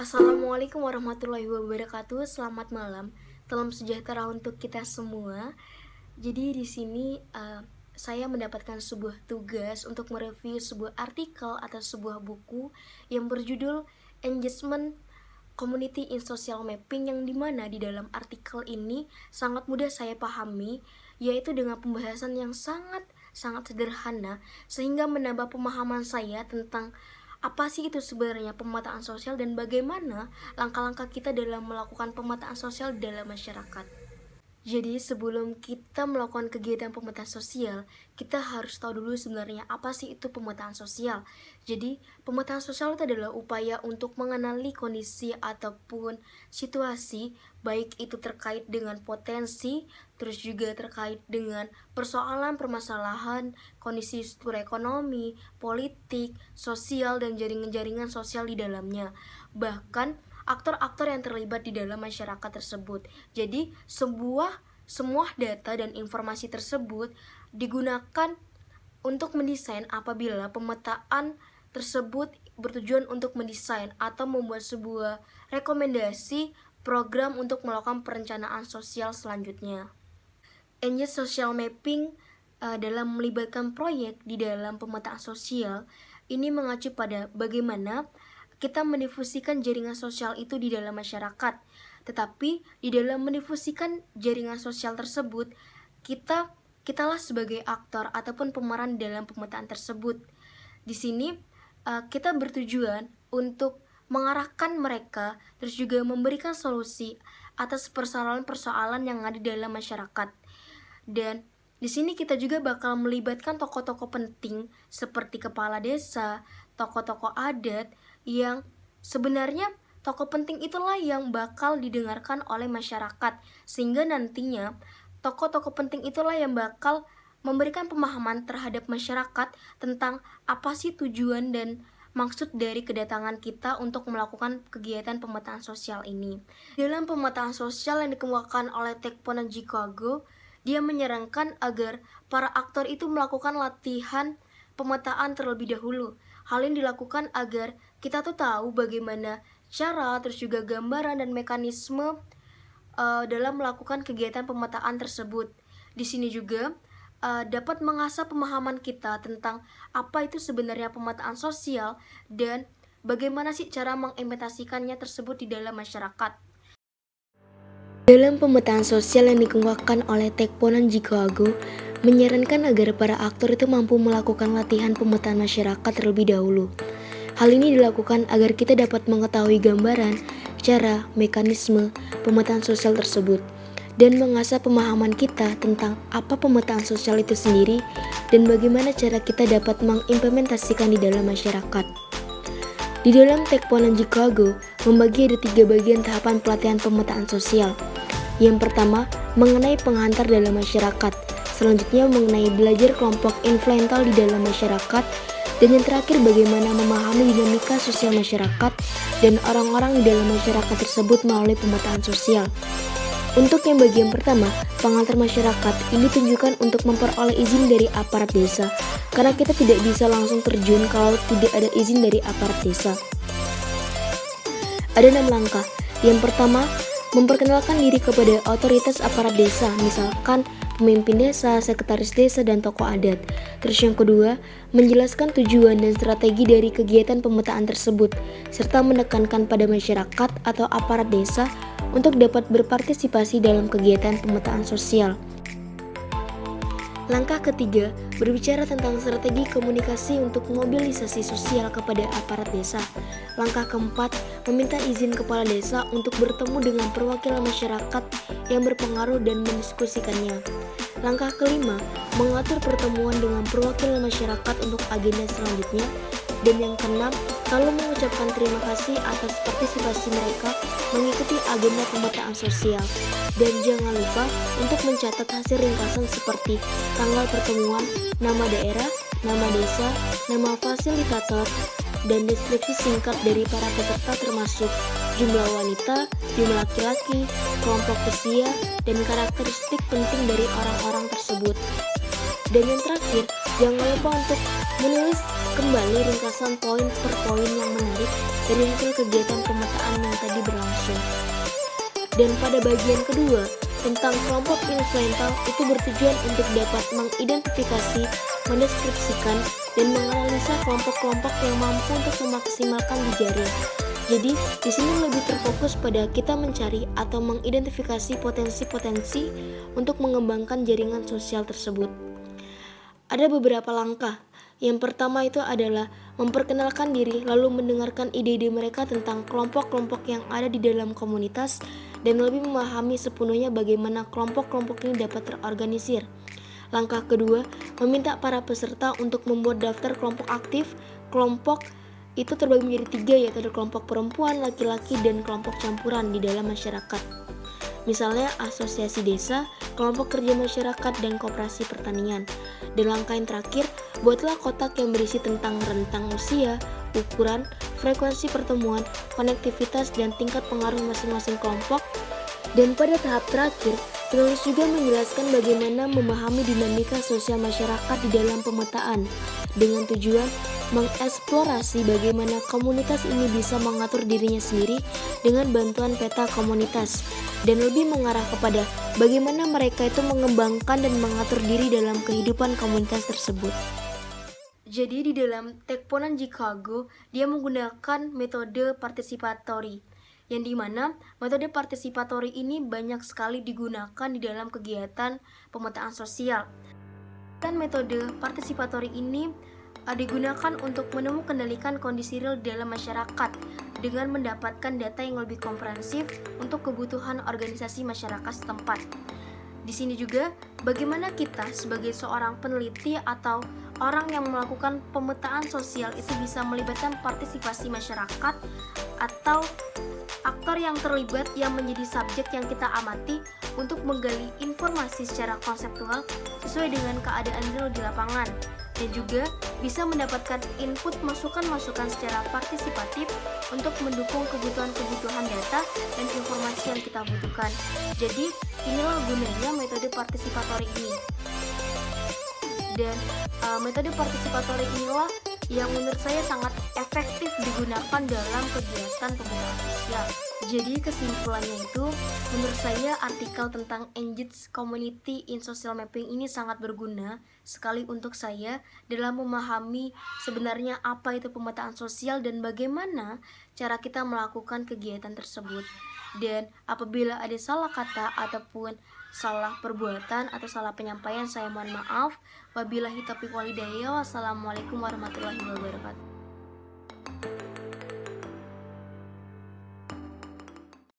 Assalamualaikum warahmatullahi wabarakatuh. Selamat malam. Salam sejahtera untuk kita semua. Jadi di sini saya mendapatkan sebuah tugas untuk mereview sebuah artikel atau sebuah buku yang berjudul Engagement Community in Social Mapping, yang dimana di dalam artikel ini sangat mudah saya pahami, yaitu dengan pembahasan yang sangat sederhana sehingga menambah pemahaman saya tentang apa sih itu sebenarnya pemetaan sosial dan bagaimana langkah-langkah kita dalam melakukan pemetaan sosial dalam masyarakat. Jadi sebelum kita melakukan kegiatan pemetaan sosial, kita harus tahu dulu sebenarnya apa sih itu pemetaan sosial. Jadi pemetaan sosial itu adalah upaya untuk mengenali kondisi ataupun situasi, baik itu terkait dengan potensi, terus juga terkait dengan persoalan, permasalahan, kondisi struktur ekonomi, politik, sosial, dan jaringan-jaringan sosial di dalamnya. Bahkan aktor-aktor yang terlibat di dalam masyarakat tersebut. Jadi semua data dan informasi tersebut digunakan untuk mendesain apabila pemetaan tersebut bertujuan untuk mendesain atau membuat sebuah rekomendasi program untuk melakukan perencanaan sosial selanjutnya. Engage social mapping dalam melibatkan proyek di dalam pemetaan sosial ini mengacu pada bagaimana kita mendifusikan jaringan sosial itu di dalam masyarakat. Tetapi di dalam mendifusikan jaringan sosial tersebut, kitalah sebagai aktor ataupun pemeran dalam pemetaan tersebut. Di sini kita bertujuan untuk mengarahkan mereka, terus juga memberikan solusi atas persoalan-persoalan yang ada di dalam masyarakat. Dan di sini kita juga bakal melibatkan tokoh-tokoh penting seperti kepala desa, tokoh-tokoh adat, yang sebenarnya tokoh penting itulah yang bakal didengarkan oleh masyarakat, sehingga nantinya tokoh-tokoh penting itulah yang bakal memberikan pemahaman terhadap masyarakat tentang apa sih tujuan dan maksud dari kedatangan kita untuk melakukan kegiatan pemetaan sosial ini. Dalam pemetaan sosial yang dikemukakan oleh Tekpon dan Chicago, dia menyarankan agar para aktor itu melakukan latihan pemetaan terlebih dahulu. Hal ini dilakukan agar kita tuh tahu bagaimana cara, terus juga gambaran dan mekanisme dalam melakukan kegiatan pemetaan tersebut. Di sini juga dapat mengasah pemahaman kita tentang apa itu sebenarnya pemetaan sosial dan bagaimana sih cara mengimplementasikannya tersebut di dalam masyarakat. Dalam pemetaan sosial yang dikemukakan oleh Tekpon dan Chicago, menyarankan agar para aktor itu mampu melakukan latihan pemetaan masyarakat terlebih dahulu. Hal ini dilakukan agar kita dapat mengetahui gambaran, cara, mekanisme pemetaan sosial tersebut, dan mengasah pemahaman kita tentang apa pemetaan sosial itu sendiri dan bagaimana cara kita dapat mengimplementasikan di dalam masyarakat. Di dalam Tekpon dan Chicago membagi ada 3 bagian tahapan pelatihan pemetaan sosial. Yang pertama, mengenai penghantar dalam masyarakat. Selanjutnya mengenai belajar kelompok influental di dalam masyarakat. Dan yang terakhir bagaimana memahami dinamika sosial masyarakat dan orang-orang di dalam masyarakat tersebut melalui pemetaan sosial. Untuk yang bagian pertama, penghantar masyarakat ini ditujukan untuk memperoleh izin dari aparat desa, karena kita tidak bisa langsung terjun kalau tidak ada izin dari aparat desa. Ada 6 langkah. Yang pertama, memperkenalkan diri kepada otoritas aparat desa, misalkan pemimpin desa, sekretaris desa, dan tokoh adat. Terus yang kedua, menjelaskan tujuan dan strategi dari kegiatan pemetaan tersebut, serta menekankan pada masyarakat atau aparat desa untuk dapat berpartisipasi dalam kegiatan pemetaan sosial. Langkah ketiga, berbicara tentang strategi komunikasi untuk mobilisasi sosial kepada aparat desa. Langkah keempat, meminta izin kepala desa untuk bertemu dengan perwakilan masyarakat yang berpengaruh dan mendiskusikannya. Langkah kelima, mengatur pertemuan dengan perwakilan masyarakat untuk agenda selanjutnya. Dan yang keenam, selalu mengucapkan terima kasih atas partisipasi mereka mengikuti agenda pemetaan sosial. Dan jangan lupa untuk mencatat hasil ringkasan seperti tanggal pertemuan, nama daerah, nama desa, nama fasilitator, dan deskripsi singkat dari para peserta termasuk jumlah wanita, jumlah laki-laki, kelompok usia, dan karakteristik penting dari orang-orang tersebut. Dan yang terakhir, Jangan lupa untuk menulis kembali ringkasan poin per poin yang menarik dari hasil kegiatan pemetaan yang tadi berlangsung. Dan pada bagian kedua, tentang kelompok influencer itu bertujuan untuk dapat mengidentifikasi, mendeskripsikan, dan menganalisa kelompok-kelompok yang mampu untuk memaksimalkan jejaring. Jadi, di sini lebih terfokus pada kita mencari atau mengidentifikasi potensi-potensi untuk mengembangkan jaringan sosial tersebut. Ada beberapa langkah. Yang pertama itu adalah memperkenalkan diri, lalu mendengarkan ide-ide mereka tentang kelompok-kelompok yang ada di dalam komunitas dan lebih memahami sepenuhnya bagaimana kelompok-kelompok ini dapat terorganisir. Langkah kedua, meminta para peserta untuk membuat daftar kelompok aktif. Kelompok itu terbagi menjadi 3, yaitu ada kelompok perempuan, laki-laki, dan kelompok campuran di dalam masyarakat. Misalnya asosiasi desa, kelompok kerja masyarakat, dan koperasi pertanian. Dan langkah yang terakhir, buatlah kotak yang berisi tentang rentang usia, ukuran, frekuensi pertemuan, konektivitas, dan tingkat pengaruh masing-masing kelompok. Dan pada tahap terakhir, penulis juga menjelaskan bagaimana memahami dinamika sosial masyarakat di dalam pemetaan, dengan tujuan mengeksplorasi bagaimana komunitas ini bisa mengatur dirinya sendiri dengan bantuan peta komunitas, dan lebih mengarah kepada bagaimana mereka itu mengembangkan dan mengatur diri dalam kehidupan komunitas tersebut. Jadi di dalam Tekponan Chicago, dia menggunakan metode participatory, yang dimana metode participatory ini banyak sekali digunakan di dalam kegiatan pemetaan sosial. Dan metode participatory ini digunakan untuk mengendalikan kondisi real dalam masyarakat dengan mendapatkan data yang lebih komprehensif untuk kebutuhan organisasi masyarakat setempat. Di sini juga bagaimana kita sebagai seorang peneliti atau orang yang melakukan pemetaan sosial itu bisa melibatkan partisipasi masyarakat atau aktor yang terlibat yang menjadi subjek yang kita amati untuk menggali informasi secara konseptual sesuai dengan keadaan real di lapangan, dan juga bisa mendapatkan input masukan-masukan secara partisipatif untuk mendukung kebutuhan-kebutuhan data dan informasi yang kita butuhkan. Jadi inilah gunanya metode partisipatori ini. Dan metode partisipatori inilah yang menurut saya sangat efektif digunakan dalam kegiatan pemetaan sosial. Jadi kesimpulannya itu, menurut saya artikel tentang Engage Community in Social Mapping ini sangat berguna sekali untuk saya dalam memahami sebenarnya apa itu pemetaan sosial dan bagaimana cara kita melakukan kegiatan tersebut. Dan apabila ada salah kata ataupun salah perbuatan atau salah penyampaian, saya mohon maaf. Wabillahi taufiq walhidayah. Wassalamualaikum warahmatullahi wabarakatuh.